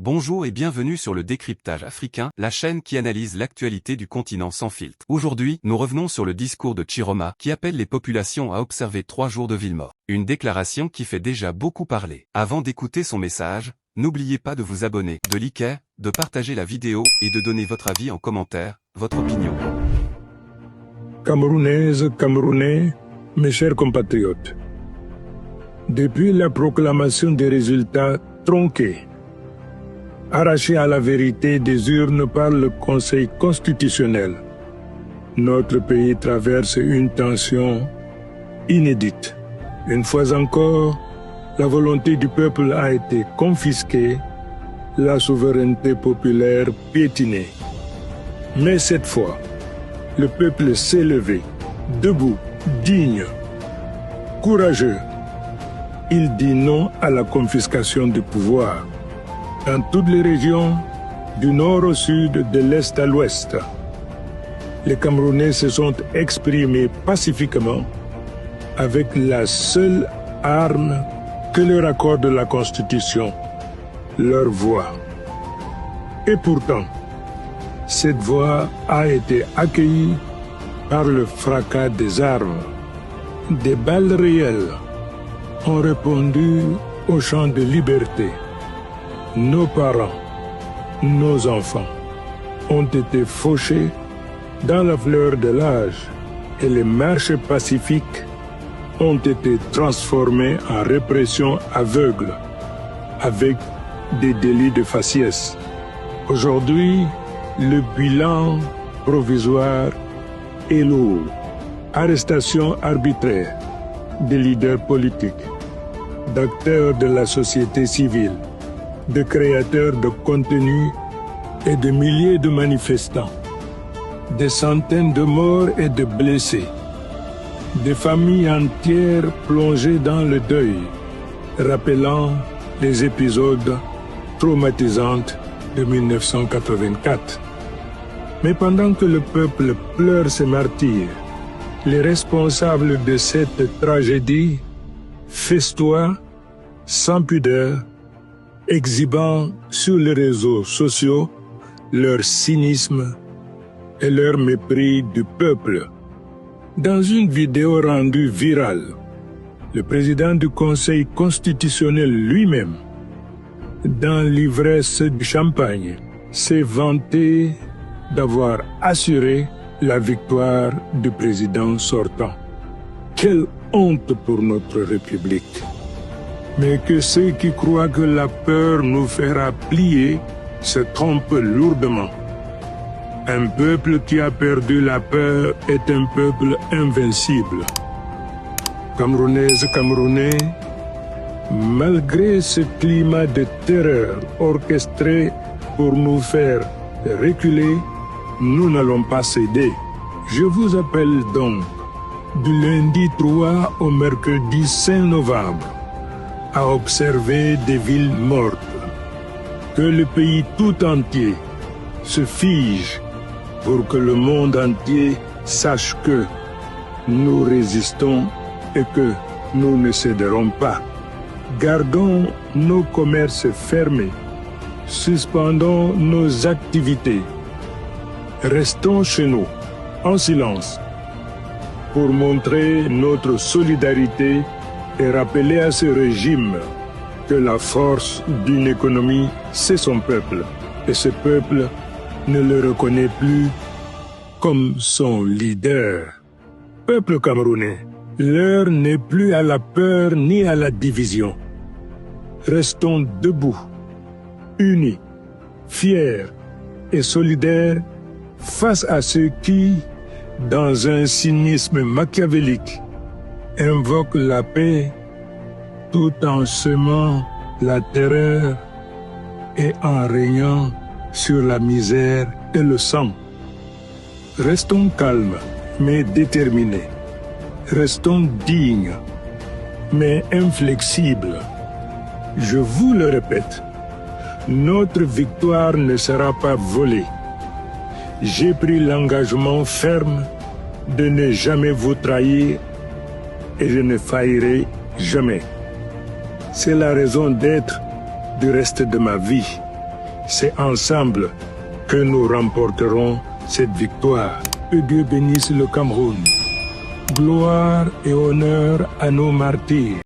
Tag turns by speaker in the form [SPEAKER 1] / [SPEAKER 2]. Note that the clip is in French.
[SPEAKER 1] Bonjour et bienvenue sur le Décryptage africain, la chaîne qui analyse l'actualité du continent sans filtre. Aujourd'hui, nous revenons sur le discours de Chiroma qui appelle les populations à observer 3 jours de ville morte. Une déclaration qui fait déjà beaucoup parler. Avant d'écouter son message, n'oubliez pas de vous abonner, de liker, de partager la vidéo et de donner votre avis en commentaire, votre opinion.
[SPEAKER 2] Camerounaises, Camerounais, mes chers compatriotes, depuis la proclamation des résultats tronqués, arrachés à la vérité des urnes par le Conseil constitutionnel, notre pays traverse une tension inédite. Une fois encore, la volonté du peuple a été confisquée, la souveraineté populaire piétinée. Mais cette fois, le peuple s'est levé, debout, digne, courageux. Il dit non à la confiscation du pouvoir. Dans toutes les régions, du nord au sud, de l'est à l'ouest, les Camerounais se sont exprimés pacifiquement avec la seule arme que leur accorde la Constitution, leur voix. Et pourtant, cette voix a été accueillie par le fracas des armes. Des balles réelles ont répondu au chant de liberté. Nos parents, nos enfants ont été fauchés dans la fleur de l'âge et les marches pacifiques ont été transformées en répression aveugle avec des délits de faciès. Aujourd'hui, le bilan provisoire est lourd. Arrestations arbitraires des leaders politiques, d'acteurs de la société civile, de créateurs de contenu et de milliers de manifestants, des centaines de morts et de blessés, des familles entières plongées dans le deuil, rappelant les épisodes traumatisants de 1984. Mais pendant que le peuple pleure ses martyrs, les responsables de cette tragédie festoient sans pudeur, exhibant sur les réseaux sociaux leur cynisme et leur mépris du peuple. Dans une vidéo rendue virale, le président du Conseil constitutionnel lui-même, dans l'ivresse du champagne, s'est vanté d'avoir assuré la victoire du président sortant. Quelle honte pour notre République! Mais que ceux qui croient que la peur nous fera plier se trompent lourdement. Un peuple qui a perdu la peur est un peuple invincible. Camerounaises, Camerounais, malgré ce climat de terreur orchestré pour nous faire reculer, nous n'allons pas céder. Je vous appelle donc du lundi 3 au mercredi 5 novembre à observer des villes mortes. Que le pays tout entier se fige pour que le monde entier sache que nous résistons et que nous ne céderons pas. Gardons nos commerces fermés, suspendons nos activités, restons chez nous, en silence, pour montrer notre solidarité et rappeler à ce régime que la force d'une économie, c'est son peuple. Et ce peuple ne le reconnaît plus comme son leader. Peuple camerounais, l'heure n'est plus à la peur ni à la division. Restons debout, unis, fiers et solidaires face à ceux qui, dans un cynisme machiavélique, invoquent la paix tout en semant la terreur et en régnant sur la misère et le sang. Restons calmes, mais déterminés. Restons dignes, mais inflexibles. Je vous le répète, notre victoire ne sera pas volée. J'ai pris l'engagement ferme de ne jamais vous trahir et je ne faillirai jamais. C'est la raison d'être du reste de ma vie. C'est ensemble que nous remporterons cette victoire. Que Dieu bénisse le Cameroun. Gloire et honneur à nos martyrs.